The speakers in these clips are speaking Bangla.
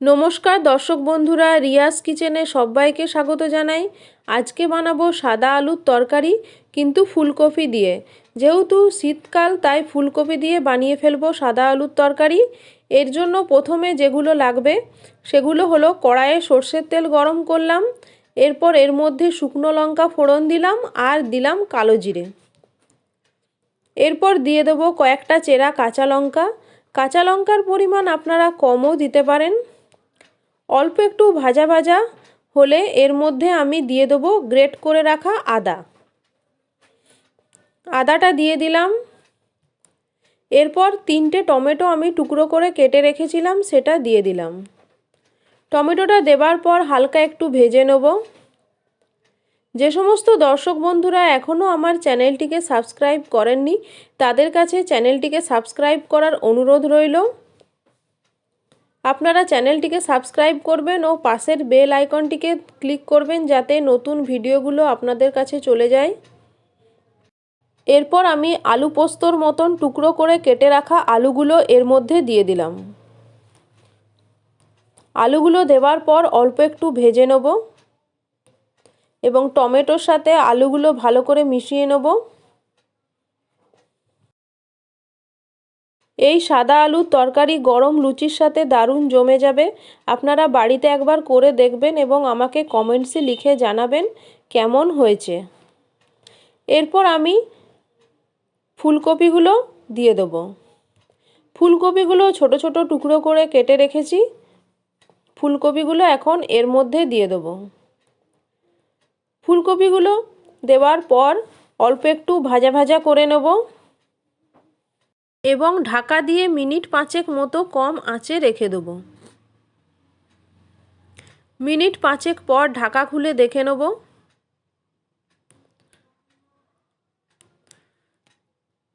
নমস্কার দর্শক বন্ধুরা, রিয়াজ কিচেনে সবাইকে স্বাগত জানাই। আজকে বানাবো সাদা আলুর তরকারি, কিন্তু ফুলকপি দিয়ে। যেহেতু শীতকাল, তাই ফুলকপি দিয়ে বানিয়ে ফেলবো সাদা আলুর তরকারি। এর জন্য প্রথমে যেগুলো লাগবে সেগুলো হলো, কড়াইয়ে সর্ষের তেল গরম করলাম, এরপর এর মধ্যে শুকনো লঙ্কা ফোড়ন দিলাম আর দিলাম কালো জিরে। এরপর দিয়ে দেবো কয়েকটা চেরা কাঁচা লঙ্কা। কাঁচা লঙ্কার পরিমাণ আপনারা কমও দিতে পারেন। অল্প একটু ভাজা ভাজা হলে এর মধ্যে আমি দিয়ে দেবো গ্রেট করে রাখা আদা। আদাটা দিয়ে দিলাম। এরপর 3টে টমেটো আমি টুকরো করে কেটে রেখেছিলাম, সেটা দিয়ে দিলাম। টমেটোটা দেবার পর হালকা একটু ভেজে নেব। যে সমস্ত দর্শক বন্ধুরা এখনও আমার চ্যানেলটিকে সাবস্ক্রাইব করেননি, তাদের কাছে চ্যানেলটিকে সাবস্ক্রাইব করার অনুরোধ রইল। আপনারা চ্যানেলটিকে সাবস্ক্রাইব করবেন ও পাশের বেল আইকনটিকে ক্লিক করবেন, যাতে নতুন ভিডিওগুলো আপনাদের কাছে চলে যায়। এরপর আমি আলু পোস্তর মতন টুকরো করে কেটে রাখা আলুগুলো এর মধ্যে দিয়ে দিলাম। আলুগুলো দেওয়ার পর অল্প একটু ভেজে নেব এবং টমেটোর সাথে আলুগুলো ভালো করে মিশিয়ে নেব। এই সাদা আলুর তরকারি গরম লুচির সাথে দারুণ জমে যাবে। আপনারা বাড়িতে একবার করে দেখবেন এবং আমাকে কমেন্টসে লিখে জানাবেন কেমন হয়েছে। এরপর আমি ফুলকপিগুলো দিয়ে দেব। ফুলকপিগুলো ছোট ছোট টুকরো করে কেটে রেখেছি। ফুলকপিগুলো এখন এর মধ্যে দিয়ে দেব। ফুলকপিগুলো দেওয়ার পর অল্প একটু ভাজা ভাজা করে নেব এবং ঢাকা দিয়ে মিনিট 5 মতো কম আঁচে রেখে দেব। মিনিট 5 পর ঢাকা খুলে দেখে নেব।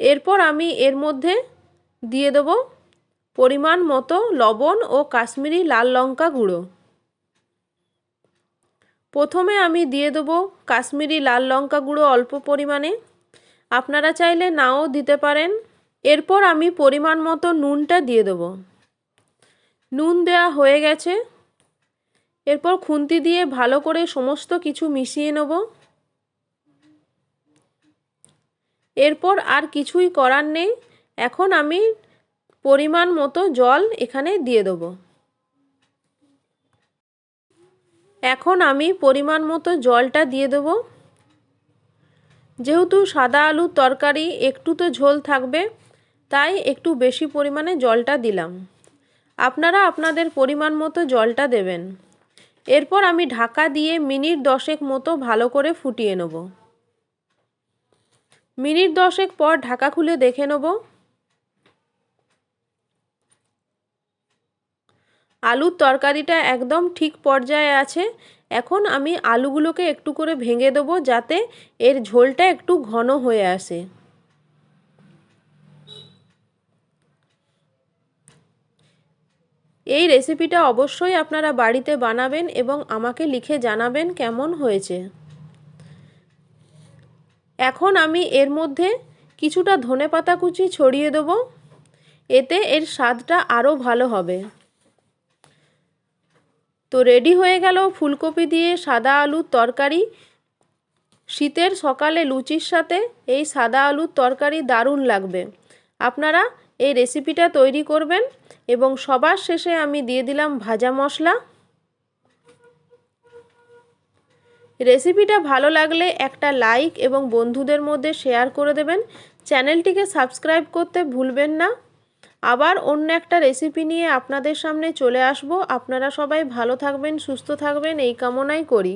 এরপর আমি এর মধ্যে দিয়ে দেব পরিমাণ মতো লবণ ও কাশ্মীরি লাল লঙ্কা গুঁড়ো। প্রথমে আমি দিয়ে দেব কাশ্মীরি লাল লঙ্কা গুঁড়ো অল্প পরিমাণে, আপনারা চাইলে নাও দিতে পারেন। এরপর আমি পরিমাণ মতো নুনটা দিয়ে দেব। নুন দেওয়া হয়ে গেছে। এরপর খুন্তি দিয়ে ভালো করে সমস্ত কিছু মিশিয়ে নেব। এরপর আর কিছুই করার নেই। এখন আমি পরিমাণ মতো জল এখানে দিয়ে দেব। এখন আমি পরিমাণ মতো জলটা দিয়ে দেব। যেহেতু সাদা আলুর তরকারি একটু তো ঝোল থাকবে, তাই একটু বেশি পরিমাণে জলটা দিলাম। আপনারা আপনাদের পরিমাণ মতো জলটা দেবেন। এরপর আমি ঢাকা দিয়ে মিনিট 10 মতো ভালো করে ফুটিয়ে নেব। মিনিট 10 পর ঢাকা খুলে দেখে নেব। আলুর তরকারিটা একদম ঠিক পর্যায়ে আছে। এখন আমি আলুগুলোকে একটু করে ভেঙে দেব, যাতে এর ঝোলটা একটু ঘন হয়ে আসে। এই রেসিপিটা অবশ্যই আপনারা বাড়িতে বানাবেন এবং আমাকে লিখে জানাবেন কেমন হয়েছে। এখন আমি এর মধ্যে কিছুটা ধনেপাতা কুচি ছড়িয়ে দেব, এতে এর স্বাদটা আরও ভালো হবে। তো রেডি হয়ে গেল ফুলকপি দিয়ে সাদা আলুর তরকারি। শীতের সকালে লুচির সাথে এই সাদা আলুর তরকারি দারুণ লাগবে। আপনারা এই রেসিপিটা তৈরি করবেন এবং সবার শেষে আমি দিয়ে দিলাম ভাজা মশলা। রেসিপিটা ভালো লাগলে একটা লাইক এবং বন্ধুদের মধ্যে শেয়ার করে দেবেন। চ্যানেলটিকে সাবস্ক্রাইব করতে ভুলবেন না। আবার অন্য একটা রেসিপি নিয়ে আপনাদের সামনে চলে আসব। আপনারা সবাই ভালো থাকবেন, সুস্থ থাকবেন, এই কামনাই করি।